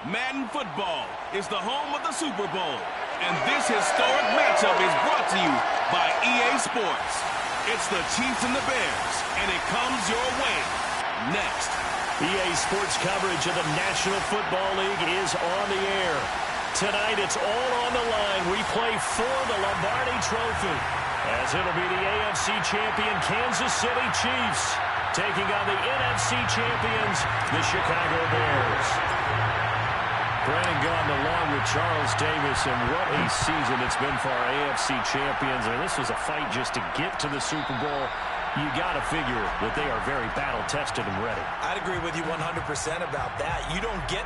Madden football is the home of the Super Bowl, and this historic matchup is brought to you by EA Sports. It's the Chiefs and the Bears, and it comes your way next. EA Sports coverage of the National Football League is on the air. Tonight, it's all on the line. We play for the Lombardi Trophy, as it'll be the AFC champion Kansas City Chiefs taking on the NFC champions, the Chicago Bears. Brandon Gaudin along with Charles Davis, and what a season it's been for our AFC champions. And this was a fight just to get to the Super Bowl. You got to figure that they are very battle-tested and ready. I'd agree with you 100% about that. You don't get...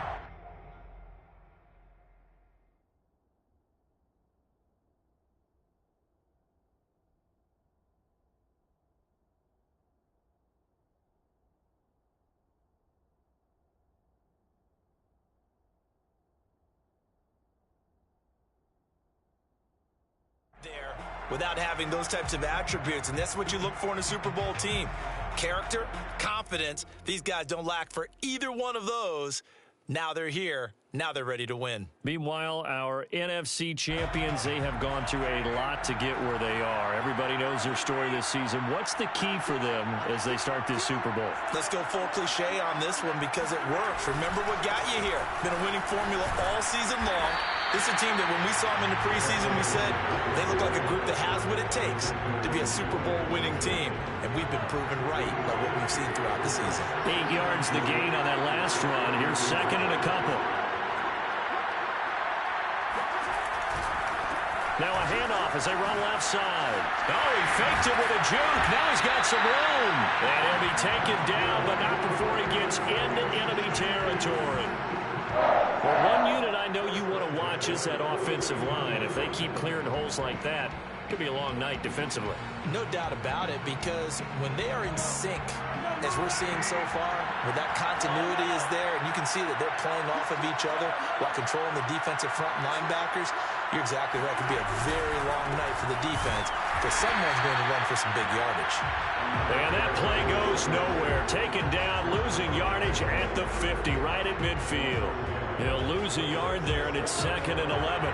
there without having those types of attributes, and that's what you look for in a Super Bowl team. Character, confidence. These guys don't lack for either one of those. Now they're here. Now they're ready to win. Meanwhile, our NFC champions, they have gone through a lot to get where they are. Everybody knows their story this season. What's the key for them as they start this Super Bowl? Let's go full cliche on this one because it works. Remember what got you here. Been a winning formula all season long. This is a team that when we saw them in the preseason, we said they look like a group that has what it takes to be a Super Bowl winning team. And we've been proven right by what we've seen throughout the season. 8 yards the gain on that last run. Here's second and a couple. Now a handoff as they run left side. Oh, he faked it with a juke. Now he's got some room. And he'll be taken down, but not before he gets into enemy territory. Well, one unit I know you want to watch is that offensive line. If they keep clearing holes like that, it could be a long night defensively. No doubt about it, because when they are in sync, as we're seeing so far, where that continuity is there, and you can see that they're playing off of each other while controlling the defensive front linebackers, you're exactly right. It could be a very long night for the defense, because someone's going to run for some big yardage. And that play goes nowhere. Taken down, losing yardage at the 50, right at midfield. He'll lose a yard there, and it's second and 11.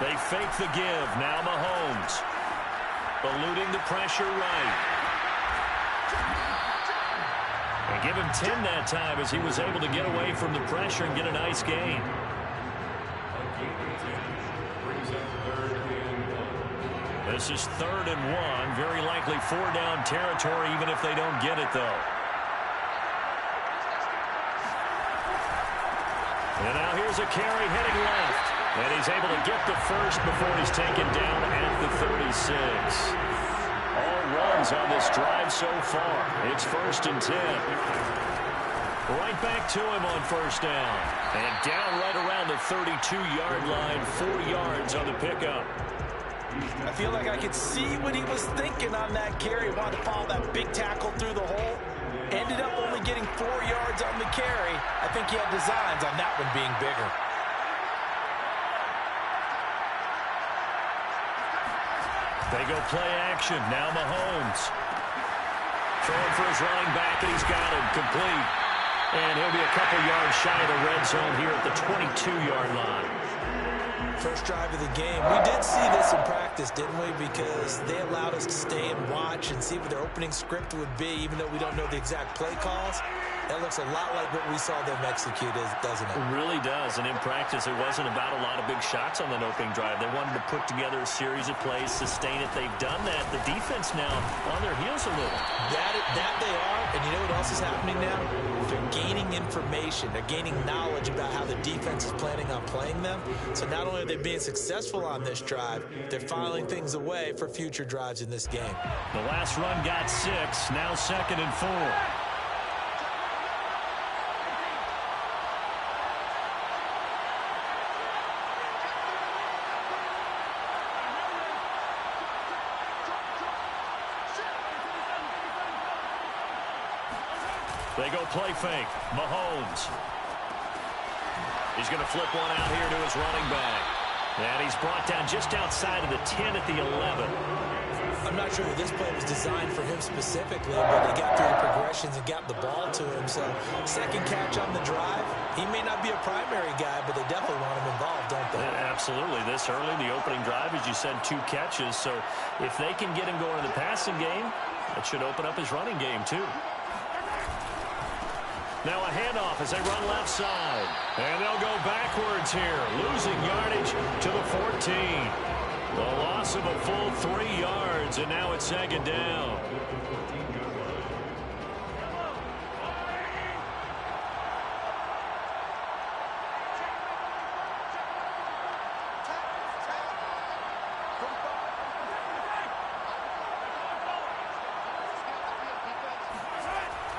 They fake the give. Now Mahomes. Eluding the pressure right. And give him 10 that time as he was able to get away from the pressure and get a nice gain. This is 3rd and 1. Very likely 4-down territory even if they don't get it, though. And now here's a carry heading left. And he's able to get the first before he's taken down at the 36. All runs on this drive so far. It's 1st and 10. Right back to him on 1st down. And down right around the 32-yard line. 4 yards on the pickup. I feel like I could see what he was thinking on that carry. Wanted to follow that big tackle through the hole. Ended up only getting 4 yards on the carry. I think he had designs on that one being bigger. They go play action. Now Mahomes. Throwing for his running back, and he's got him complete. And he'll be a couple yards shy of the red zone here at the 22-yard line. First drive of the game. We did see this in practice, didn't we? Because they allowed us to stay and watch and see what their opening script would be, even though we don't know the exact play calls. That looks a lot like what we saw them execute, doesn't it? It really does. And in practice, it wasn't about a lot of big shots on that opening drive. They wanted to put together a series of plays, sustain it. They've done that. The defense now on their heels a little. That they are. And you know what else is happening now? They're gaining information. They're gaining knowledge about how the defense is planning on playing them. So not only are they being successful on this drive, they're filing things away for future drives in this game. The last run got 6. Now 2nd and 4. They go play fake. Mahomes. He's going to flip one out here to his running back. And he's brought down just outside of the 10 at the 11. I'm not sure that this play was designed for him specifically, but they got through the progressions and got the ball to him. So second catch on the drive. He may not be a primary guy, but they definitely want him involved, don't they? Yeah, absolutely. This early, the opening drive, as you said, 2 catches. So if they can get him going in the passing game, it should open up his running game too. Now a handoff as they run left side. And they'll go backwards here, losing yardage to the 14. The loss of a full 3 yards, and now it's second down.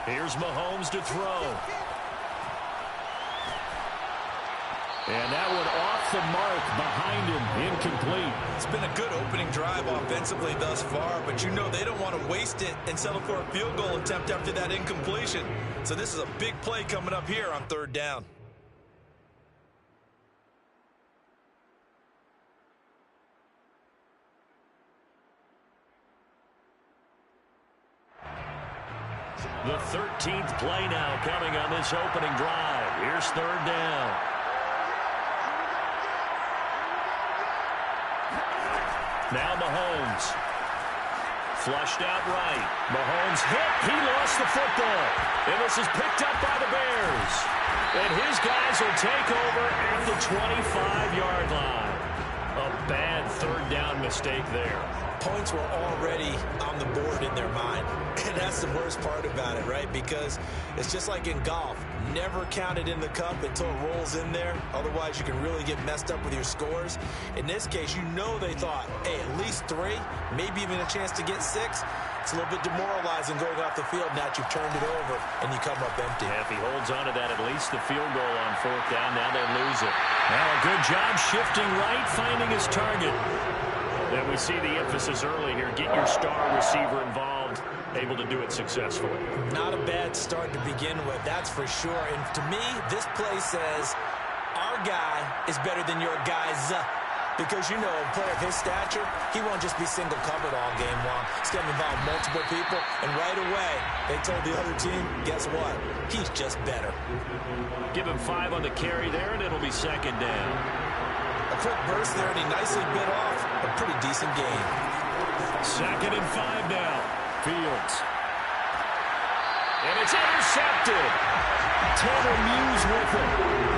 Here's Mahomes to throw. And that one off the mark behind him, incomplete. It's been a good opening drive offensively thus far, but you know they don't want to waste it and settle for a field goal attempt after that incompletion. So this is a big play coming up here on third down. The 13th play now coming on this opening drive. Here's third down. Now Mahomes. Flushed out right. Mahomes hit. He lost the football. And this is picked up by the Bears. And his guys will take over at the 25-yard line. A bad third down mistake there. Points were already on the board in their mind. And that's the worst part about it, right? Because it's just like in golf. Never count it in the cup until it rolls in there. Otherwise, you can really get messed up with your scores. In this case, you know they thought, hey, at least 3, maybe even a chance to get 6. It's a little bit demoralizing going off the field now that you've turned it over and you come up empty. Yeah, if he holds on to that, at least the field goal on fourth down, now they lose it. Now a good job shifting right, finding his target. And we see the emphasis early here. Get your star receiver involved, able to do it successfully. Not a bad start to begin with, that's for sure. And to me, this play says our guy is better than your guy's. Because, you know, a player of his stature, he won't just be single covered all game long. He's going to involve multiple people. And right away, they told the other team, guess what? He's just better. Give him 5 on the carry there, and it'll be second down. A quick burst there, and he nicely bit off a pretty decent gain. Second and 5 now. Fields. And it's intercepted. Tanner Muse with it.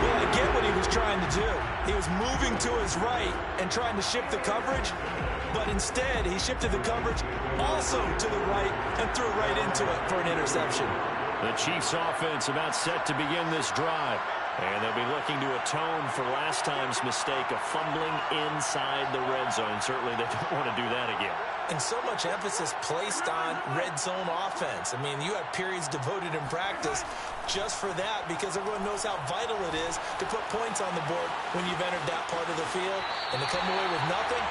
Well, I get what he was trying to do. He was moving to his right and trying to shift the coverage, but instead he shifted the coverage also to the right and threw right into it for an interception. The Chiefs offense about set to begin this drive. And they'll be looking to atone for last time's mistake of fumbling inside the red zone. Certainly they don't want to do that again. And so much emphasis placed on red zone offense. I mean, you have periods devoted in practice just for that because everyone knows how vital it is to put points on the board when you've entered that part of the field. And to come away with nothing,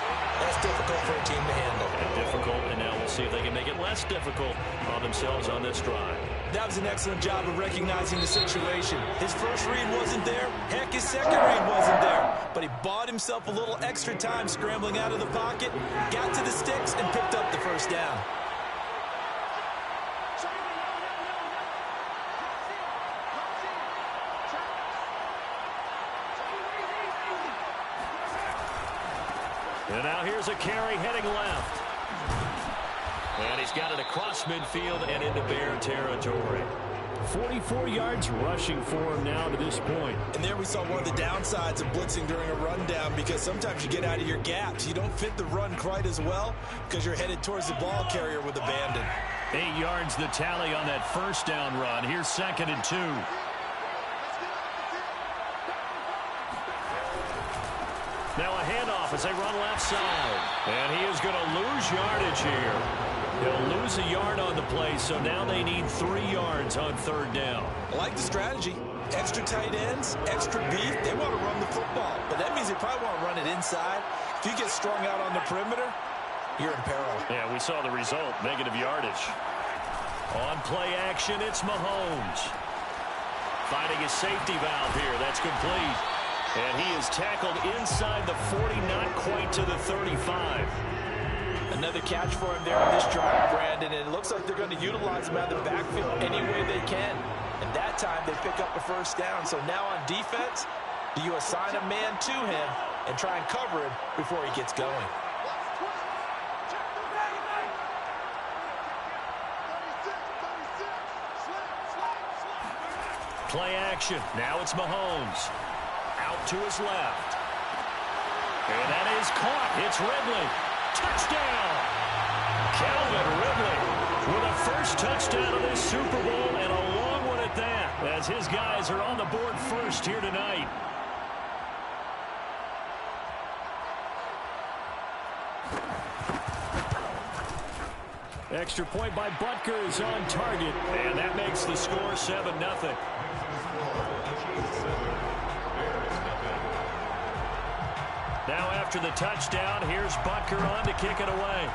that's difficult for a team to handle. Difficult, and now we'll see if they can make it less difficult on themselves on this drive. That was an excellent job of recognizing the situation. His first read wasn't there. Heck, his second read wasn't there. But he bought himself a little extra time scrambling out of the pocket, got to the sticks, and picked up the first down. And now here's a carry heading left. And he's got it across midfield and into Bear territory. 44 yards rushing for him now to this point. And there we saw one of the downsides of blitzing during a rundown because sometimes you get out of your gaps. You don't fit the run quite as well because you're headed towards the ball carrier with abandon. 8 yards the tally on that first down run. Here's second and 2. Now a handoff as they run left side. And he is going to lose yardage here. He'll lose a yard on the play, so now they need 3 yards on third down. I like the strategy. Extra tight ends, extra beef. They want to run the football, but that means they probably want to run it inside. If you get strung out on the perimeter, you're in peril. Yeah, we saw the result, negative yardage. On play action, it's Mahomes. Finding his safety valve here. That's complete. And he is tackled inside the 40, not quite to the 35. Another catch for him there on this drive, Brandon. And it looks like they're going to utilize him out of the backfield any way they can. And that time they pick up a first down. So now on defense, do you assign a man to him and try and cover him before he gets going? Play action. Now it's Mahomes. Out to his left. And that is caught. It's Ridley. Touchdown. Calvin Ridley with a first touchdown of this Super Bowl, and a long one at that, as his guys are on the board first here tonight. Extra point by Butker is on target, and that makes the score 7-0. Now after the touchdown, here's Butker on to kick it away.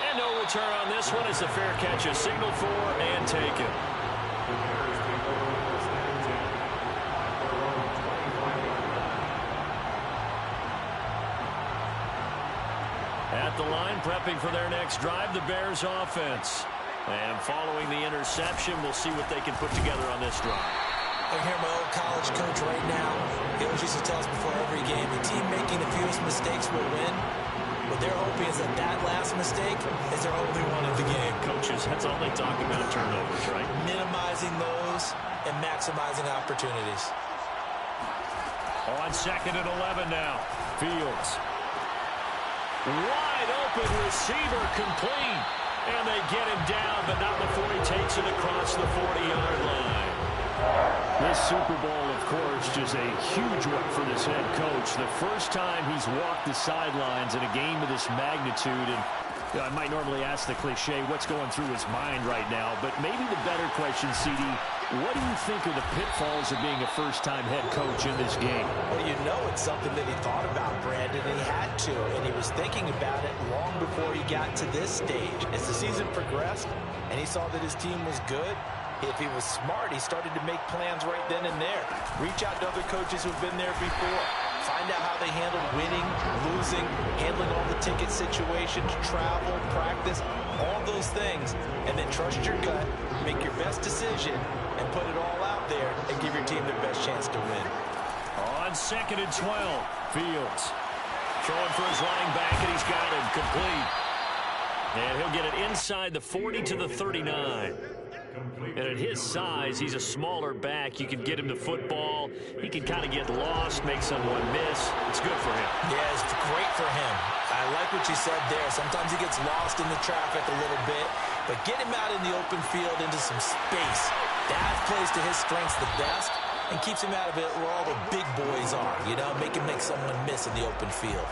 And no return on this one. It's a fair catch, a signal for and taken. At the line, prepping for their next drive, the Bears offense. And following the interception, we'll see what they can put together on this drive. I hear my old college coach right now. He always used to tell us before every game, the team making the fewest mistakes will win. What they're hoping is that that last mistake is their only one of the game. Coaches, that's all they talk about, turnovers, right? Minimizing those and maximizing opportunities. On 2nd and 11 now. Fields. Wide open receiver complete. And they get him down, but not before he takes it across the 40-yard line. This Super Bowl, of course, just a huge one for this head coach. The first time he's walked the sidelines in a game of this magnitude. And I might normally ask the cliche, what's going through his mind right now? But maybe the better question, CD, what do you think are the pitfalls of being a first-time head coach in this game? Well, you know it's something that he thought about, Brandon, and he had to. And he was thinking about it long before he got to this stage. As the season progressed and he saw that his team was good, if he was smart, he started to make plans right then and there. Reach out to other coaches who've been there before. Find out how they handled winning, losing, handling all the ticket situations, travel, practice, all those things. And then trust your gut, make your best decision, and put it all out there and give your team their best chance to win. On 2nd and 12, Fields throwing for his running back, and he's got him complete. And he'll get it inside the 40 to the 39. And at his size, he's a smaller back. You can get him the football. He can kind of get lost, make someone miss. It's good for him. Yeah, it's great for him. I like what you said there. Sometimes he gets lost in the traffic a little bit, but get him out in the open field into some space. That plays to his strengths the best and keeps him out of it where all the big boys are, you know, make him make someone miss in the open field.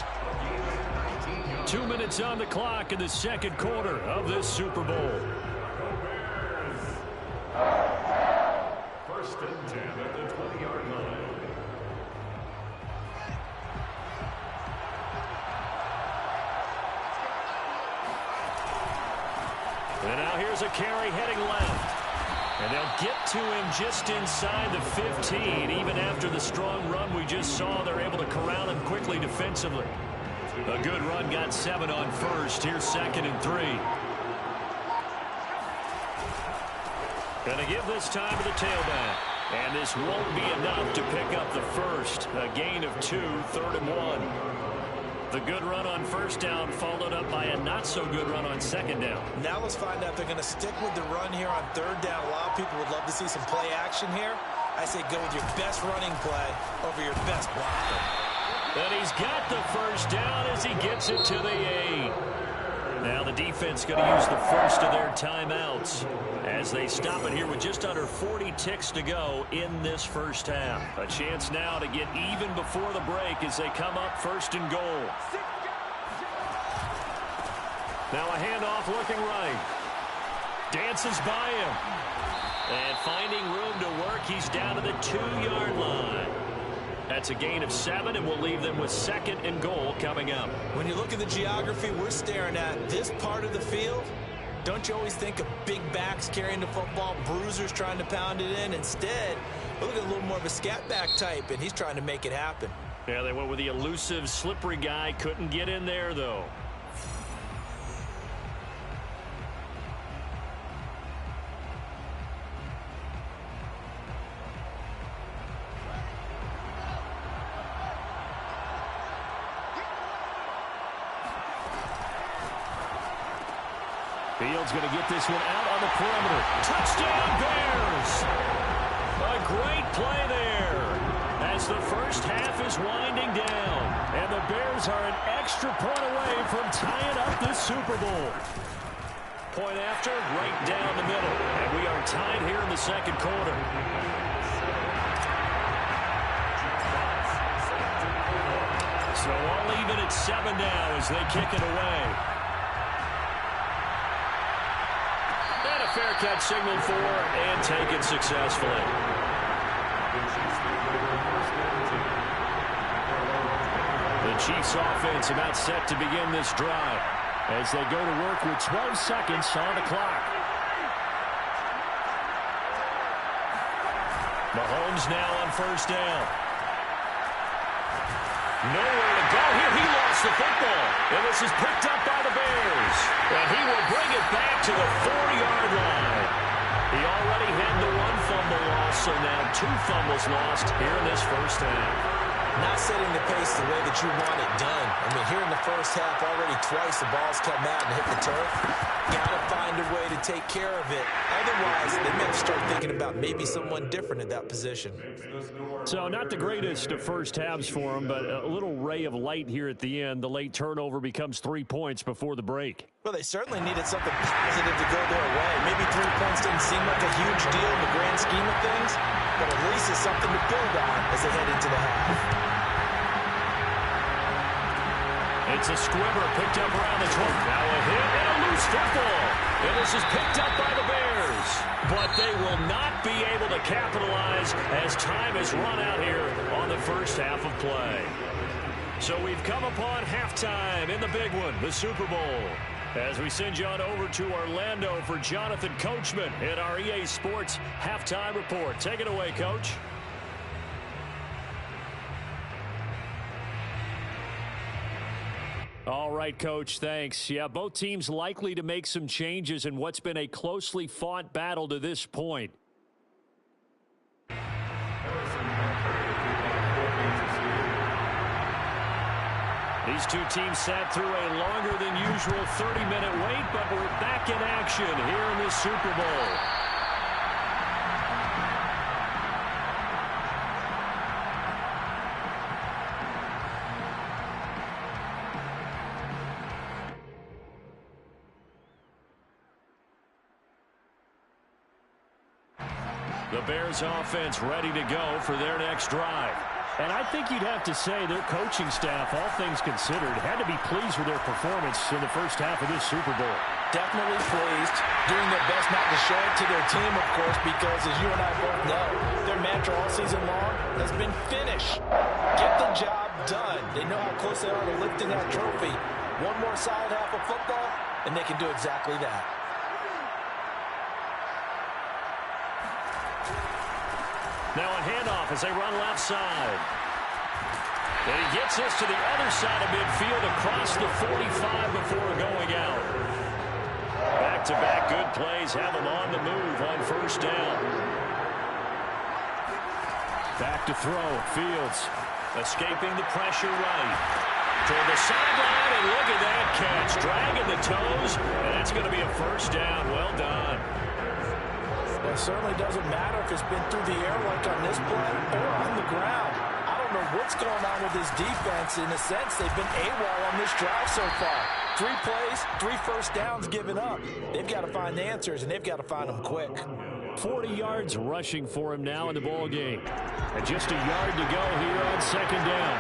2 minutes on the clock in the second quarter of this Super Bowl. First and 10 at the 20-yard line. And now here's a carry heading left. And they'll get to him just inside the 15. Even after the strong run we just saw, they're able to corral him quickly defensively. A good run got 7 on first. Here's 2nd and 3. Going to give this time to the tailback. And this won't be enough to pick up the first. A gain of 2, 3rd and 1. The good run on first down followed up by a not-so-good run on second down. Now let's find out if they're going to stick with the run here on 3rd down. A lot of people would love to see some play action here. I say go with your best running play over your best blocker. And he's got the first down as he gets it to the 8. Now the defense going to use the first of their timeouts as they stop it here with just under 40 ticks to go in this first half. A chance now to get even before the break as they come up 1st and goal. Now a handoff looking right. Dances by him. And finding room to work, he's down to the 2-yard line. That's a gain of 7, and we'll leave them with 2nd and goal coming up. When you look at the geography we're staring at, this part of the field Don't you always think of big backs carrying the football, bruisers trying to pound it in? Instead, look at a little more of a scat back type, and he's trying to make it happen. Yeah, they went with the elusive, slippery guy. Couldn't get in there, though. Fields going to get this one out on the perimeter. Touchdown, Bears! A great play there as the first half is winding down. And the Bears are an extra point away from tying up this Super Bowl. Point after, right down the middle. And we are tied here in the second quarter. So all even at 7 now as they kick it away. Fair catch signaled for and taken successfully. The Chiefs offense about set to begin this drive as they go to work with 12 seconds on the clock. Mahomes now on first down. Nowhere to go here. He lost the football. And this is picked up by the Bears. And he will bring it back to the 40-yard line. He already had the one fumble loss, so now 2 fumbles lost here in this first half. Not setting the pace the way that you want it done. I mean, here in the first half, already twice the ball's come out and hit the turf. Got to find a way to take care of it. Otherwise, they may have to start thinking about maybe someone different in that position. So not the greatest of first halves for him, but a little ray of light here at the end. The late turnover becomes 3 points before the break. Well, they certainly needed something positive to go their way. Maybe 3 points didn't seem like a huge deal in the grand scheme of things, but at least it's something to build on as they head into the half. It's a squibber picked up around the 20. Now a hit and a loose football. And this is picked up by the Bears. But they will not be able to capitalize as time has run out here on the first half of play. So we've come upon halftime in the big one, the Super Bowl. As we send you on over to Orlando for Jonathan Coachman in our EA Sports Halftime Report. Take it away, Coach. All right, Coach, thanks. Yeah, both teams likely to make some changes in what's been a closely fought battle to this point. These two teams sat through a longer than usual 30-minute wait, but we're back in action here in the Super Bowl. The Bears offense ready to go for their next drive. And I think you'd have to say their coaching staff, all things considered, had to be pleased with their performance in the first half of this Super Bowl. Definitely pleased, doing their best not to show it to their team, of course, because as you and I both know, their mantra all season long has been finish. Get the job done. They know how close they are to lifting that trophy. One more solid half of football, and they can do exactly that. Now a handoff as they run left side. And he gets us to the other side of midfield across the 45 before going out. Back-to-back good plays have him on the move on first down. Back to throw. Fields escaping the pressure right. Toward the sideline, and look at that catch. Dragging the toes, and that's going to be a first down. Well done. It certainly doesn't matter if it's been through the air like on this play or on the ground. I don't know what's going on with this defense. In a sense, they've been AWOL on this drive so far. 3 plays, 3 first downs given up. They've got to find answers, and they've got to find them quick. 40 yards rushing for him now in the ball game. And just a yard to go here on second down.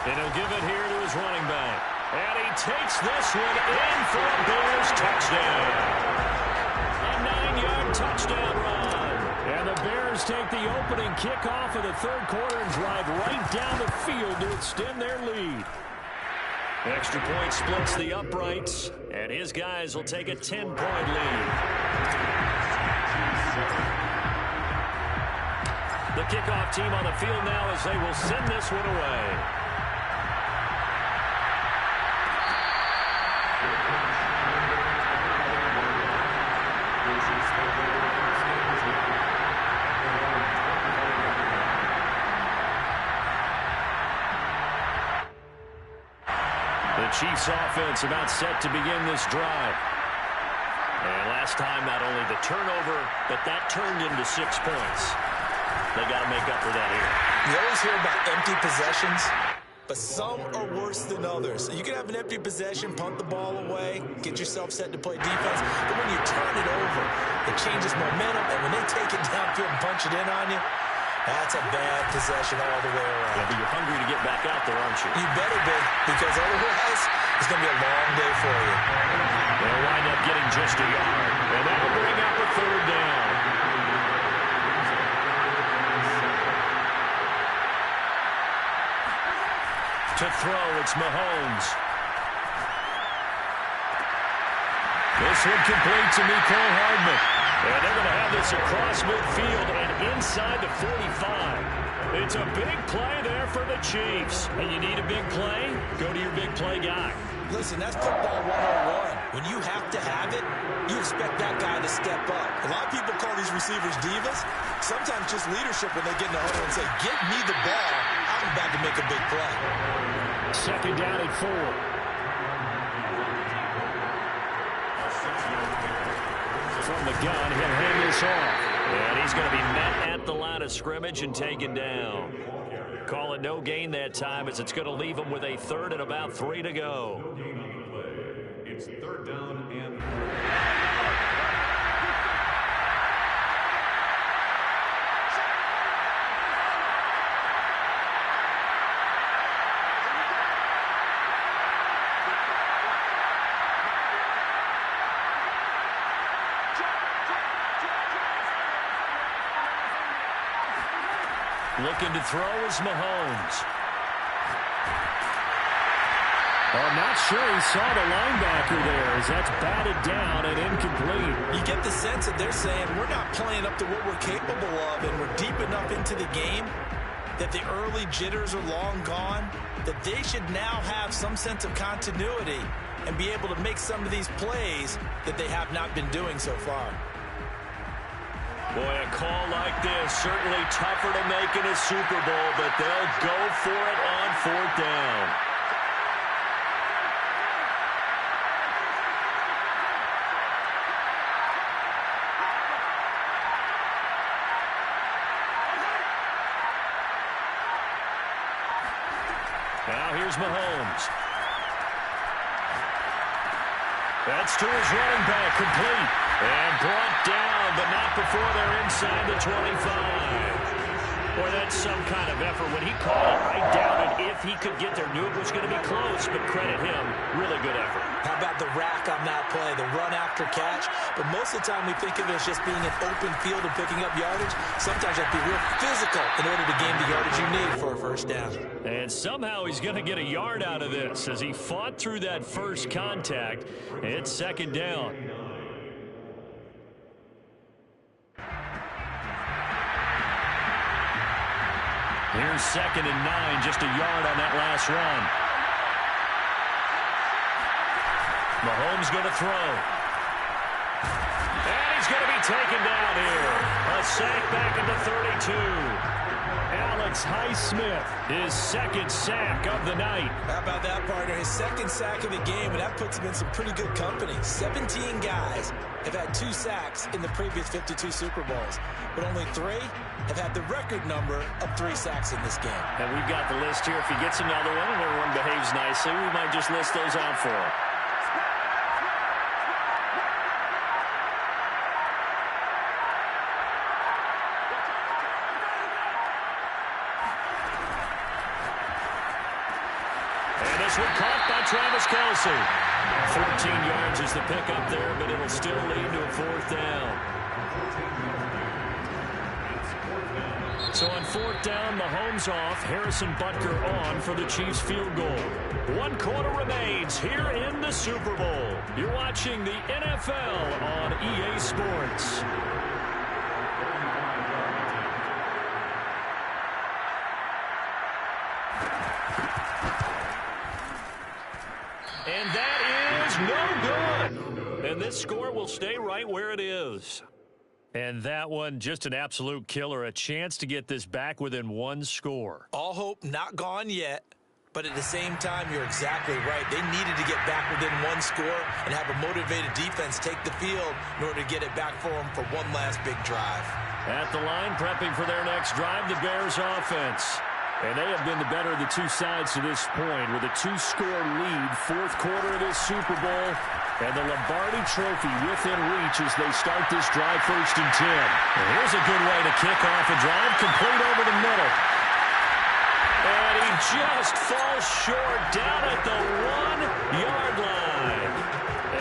And he'll give it here to his running back. And he takes this one in for a Bears touchdown. A 9-yard touchdown run. And the Bears take the opening kickoff of the third quarter and drive right down the field to extend their lead. Extra point splits the uprights, and his guys will take a 10-point lead. The kickoff team on the field now as they will send this one away. The Chiefs offense about set to begin this drive. And last time, not only the turnover, but that turned into 6 points. They got to make up for that here. You always hear about empty possessions, but some are worse than others. You can have an empty possession, punt the ball away, get yourself set to play defense, but when you turn it over, it changes momentum, and when they take it downfield and punch it in on you, that's a bad possession all the way around. Yeah, but you're hungry to get back out there, aren't you? You better be, because otherwise it's going to be a long day for you. They'll wind up getting just a yard, and that'll bring up a 3rd down. To throw, it's Mahomes. This one complete to Mecole Hardman. And they're going to have this across midfield and inside the 45. It's a big play there for the Chiefs. And you need a big play? Go to your big play guy. Listen, that's football 101. When you have to have it, you expect that guy to step up. A lot of people call these receivers divas. Sometimes just leadership when they get in the huddle and say, get me the ball. I'm about to make a big play. 2nd down and 4. From the gun, he'll hand this off. And he's going to be met at the line of scrimmage and taken down. Call it no gain that time as it's going to leave him with a 3rd and about 3 to go. It's 3rd down and 4. Looking to throw is Mahomes. I'm not sure he saw the linebacker there as that's batted down and incomplete. You get the sense that they're saying we're not playing up to what we're capable of, and we're deep enough into the game that the early jitters are long gone, that they should now have some sense of continuity and be able to make some of these plays that they have not been doing so far. Boy, a call like this, certainly tougher to make in a Super Bowl, but they'll go for it on 4th down. Now here's Mahomes. That's to his running back, complete. And brought down, but not before they're inside the 25. Boy, that's some kind of effort. When he caught it, I doubted if he could get there. Knew it was going to be close, but credit him. Really good effort. How about the rack on that play, the run after catch? But most of the time we think of it as just being an open field and picking up yardage. Sometimes you have to be real physical in order to gain the yardage you need for a 1st down. And somehow he's going to get a yard out of this as he fought through that first contact. It's 2nd down. Here's 2nd and 9, just a yard on that last run. Mahomes going to throw. And he's going to be taken down here. A sack back at the 32. Alex Highsmith, his 2nd sack of the night. How about that, partner? His 2nd sack of the game, and that puts him in some pretty good company. 17 guys have had 2 sacks in the previous 52 Super Bowls, but only 3 have had the record number of 3 sacks in this game. And we've got the list here. If he gets another one and everyone behaves nicely, we might just list those out for him. And this one caught by Travis Kelce. 14 yards is the pickup there, but it'll still lead to a 4th down. So on 4th down, Mahomes off, Harrison Butker on for the Chiefs field goal. 1 quarter remains here in the Super Bowl. You're watching the NFL on EA Sports. And that is no good. And this score will stay right where it is. And that one, just an absolute killer. A chance to get this back within 1 score. All hope not gone yet. But at the same time, you're exactly right. They needed to get back within 1 score and have a motivated defense take the field in order to get it back for them for one last big drive. At the line, prepping for their next drive, the Bears offense. And they have been the better of the two sides to this point with a 2-score lead, 4th quarter of this Super Bowl, and the Lombardi Trophy within reach as they start this drive 1st and 10. And here's a good way to kick off a drive, complete over the middle. And he just falls short down at the 1-yard line.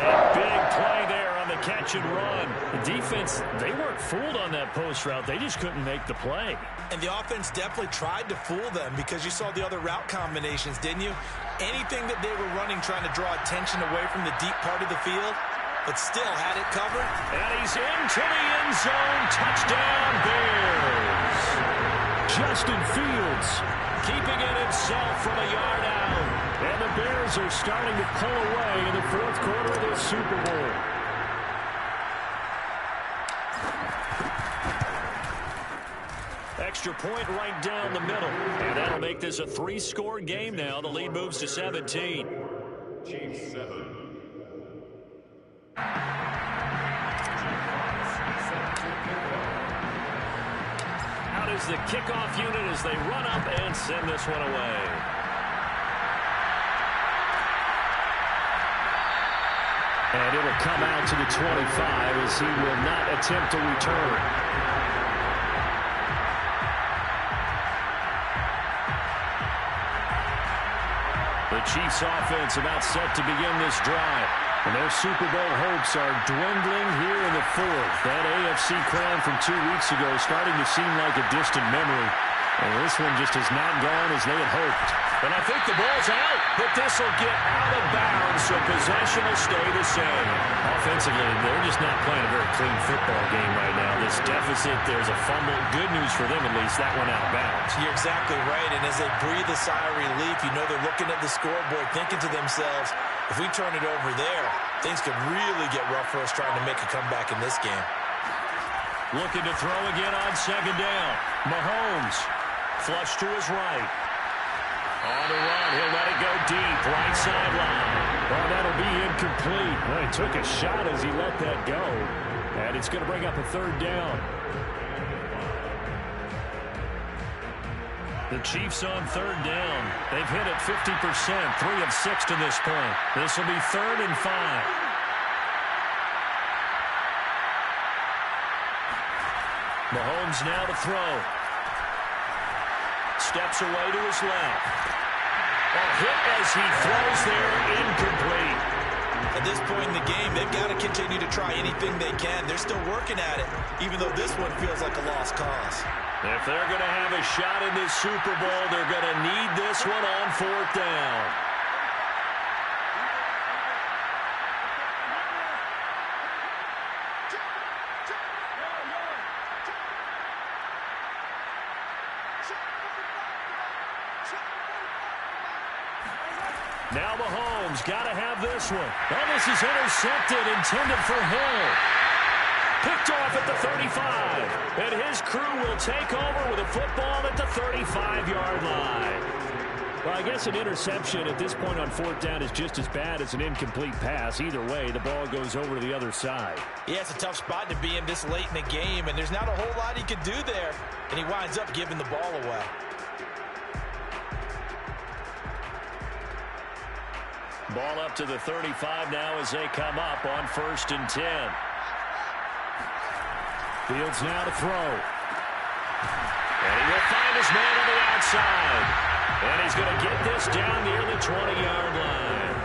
And big play there on the catch and run. The defense, they weren't fooled on that post route. They just couldn't make the play. And the offense definitely tried to fool them because you saw the other route combinations, didn't you? Anything that they were running trying to draw attention away from the deep part of the field, but still had it covered. And he's into the end zone. Touchdown, Bears. Justin Fields keeping it himself from a yard out. And the Bears are starting to pull away in the 4th quarter of this Super Bowl. Extra point right down the middle. And that'll make this a 3-score game now. The lead moves to 17. Chiefs 7. Out is the kickoff unit as they run up and send this one away. And it'll come out to the 25 as he will not attempt to return. The Chiefs offense about set to begin this drive. And their Super Bowl hopes are dwindling here in the 4th. That AFC crown from 2 weeks ago starting to seem like a distant memory. And this one just has not gone as they had hoped. And I think the ball's out, but this will get out of bounds, so possession will stay the same. Offensively, they're just not playing a very clean football game right now. This deficit, there's a fumble. Good news for them, at least, that one out of bounds. You're exactly right, and as they breathe a sigh of relief, you know they're looking at the scoreboard, thinking to themselves, if we turn it over there, things could really get rough for us trying to make a comeback in this game. Looking to throw again on 2nd down. Mahomes, flush to his right. On the run, he'll let it go deep, right sideline. Well, that'll be incomplete. Well, he took a shot as he let that go. And it's going to bring up a 3rd down. The Chiefs on 3rd down. They've hit it 50%, 3 of 6 to this point. This will be 3rd and 5. Mahomes now to throw. Steps away to his left. A hit as he throws there, incomplete. At this point in the game, they've got to continue to try anything they can. They're still working at it, even though this one feels like a lost cause. If they're going to have a shot in this Super Bowl, they're going to need this one on 4th down. Now Mahomes got to have this one. Oh, this is intercepted, intended for Hill. Picked off at the 35. And his crew will take over with a football at the 35-yard line. Well, I guess an interception at this point on 4th down is just as bad as an incomplete pass. Either way, the ball goes over to the other side. Yeah, it's a tough spot to be in this late in the game, and there's not a whole lot he could do there. And he winds up giving the ball away. Ball up to the 35 now as they come up on 1st and 10. Fields now to throw. And he will find his man on the outside. And he's going to get this down near the 20-yard line.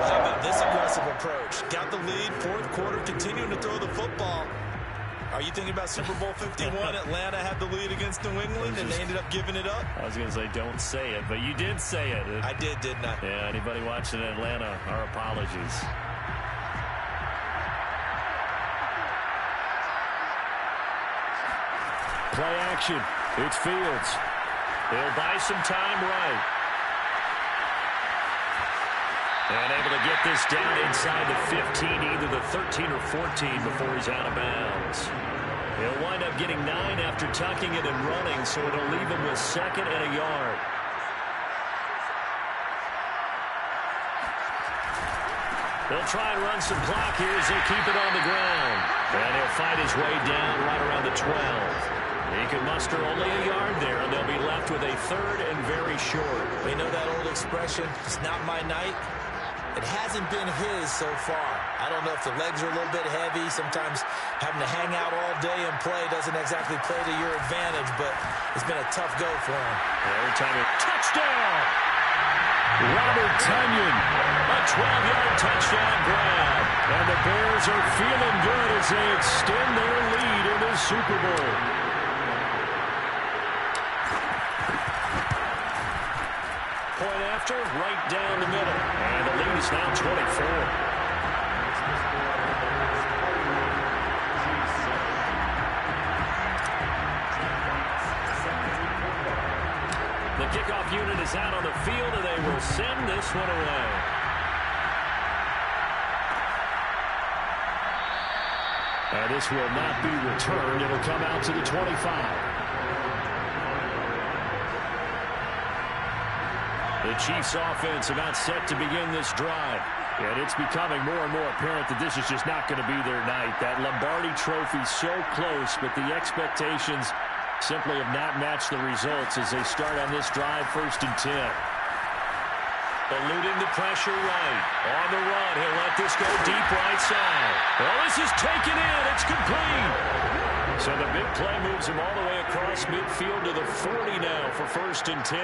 Well, how about this aggressive approach? Got the lead, 4th quarter, continuing to throw the football. Are you thinking about Super Bowl 51? Atlanta had the lead against New England, and they ended up giving it up? I was going to say, don't say it, but you did say it. I did, didn't I? Yeah, anybody watching Atlanta, our apologies. Play action. It's Fields. He'll buy some time right. And able to get this down inside the 15, either the 13 or 14 before he's out of bounds. He'll wind up getting 9 after tucking it and running, so it'll leave him with 2nd and a yard. They'll try and run some clock here as they keep it on the ground. And he'll fight his way down right around the 12. He can muster only a yard there, and they'll be left with a 3rd and very short. You know that old expression, it's not my night? It hasn't been his so far. I don't know if the legs are a little bit heavy. Sometimes having to hang out all day and play doesn't exactly play to your advantage, but it's been a tough go for him. Every time it touchdown! Robert Tonyan, a 12-yard touchdown grab. And the Bears are feeling good as they extend their lead in the Super Bowl. Point after, right down the middle. And the lead is now 24. The kickoff unit is out on the field, and they will send this one away. And this will not be returned. It'll come out to the 25. The Chiefs' offense about set to begin this drive. And it's becoming more and more apparent that this is just not going to be their night. That Lombardi trophy so close, but the expectations simply have not matched the results as they start on this drive, 1st and 10. Eluding the pressure right. On the run, he'll let this go deep right side. Well, this is taken in. It's complete. So the big play moves him all the way across midfield to the 40 now for 1st and 10.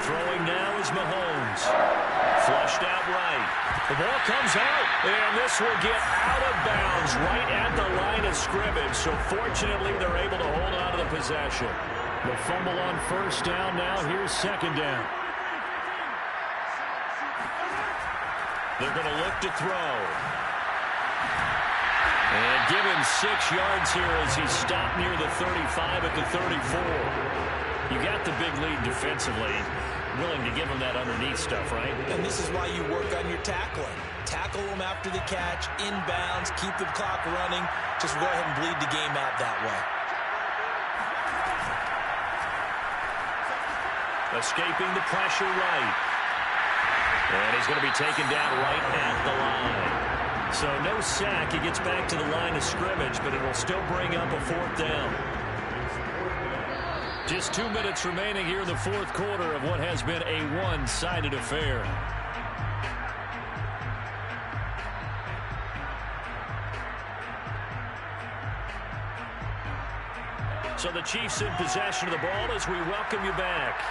Throwing now is Mahomes. Flushed out right. The ball comes out, and this will get out of bounds right at the line of scrimmage. So fortunately, they're able to hold on to the possession. The fumble on 1st down now. Here's 2nd down. They're going to look to throw. And give him 6 yards here as he's stopped near the 35 at the 34. You got the big lead defensively. Willing to give him that underneath stuff, right? And this is why you work on your tackling. Tackle them after the catch, inbounds, keep the clock running. Just go ahead and bleed the game out that way. Escaping the pressure right. And he's going to be taken down right at the line. So no sack. He gets back to the line of scrimmage, but it'll still bring up a 4th down. Just 2 minutes remaining here in the 4th quarter of what has been a one-sided affair. So the Chiefs in possession of the ball as we welcome you back.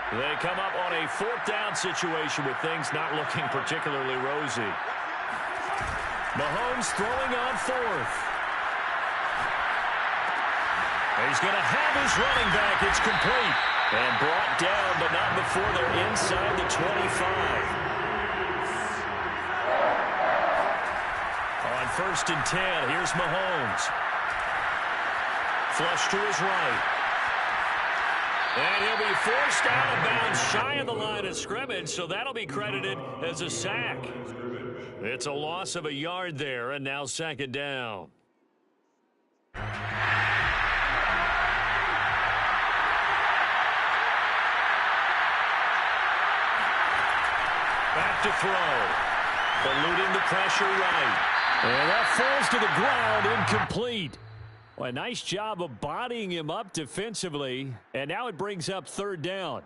They come up on a 4th down situation with things not looking particularly rosy. Mahomes throwing on 4th. He's going to have his running back. It's complete. And brought down, but not before they're inside the 25. On 1st and 10, here's Mahomes. Flush to his right. And he'll be forced out of bounds shy of the line of scrimmage, so that'll be credited as a sack. It's a loss of a yard there, and now 2nd down. Back to throw. Eluding the pressure right. And that falls to the ground, incomplete. Well, a nice job of bodying him up defensively. And now it brings up 3rd down.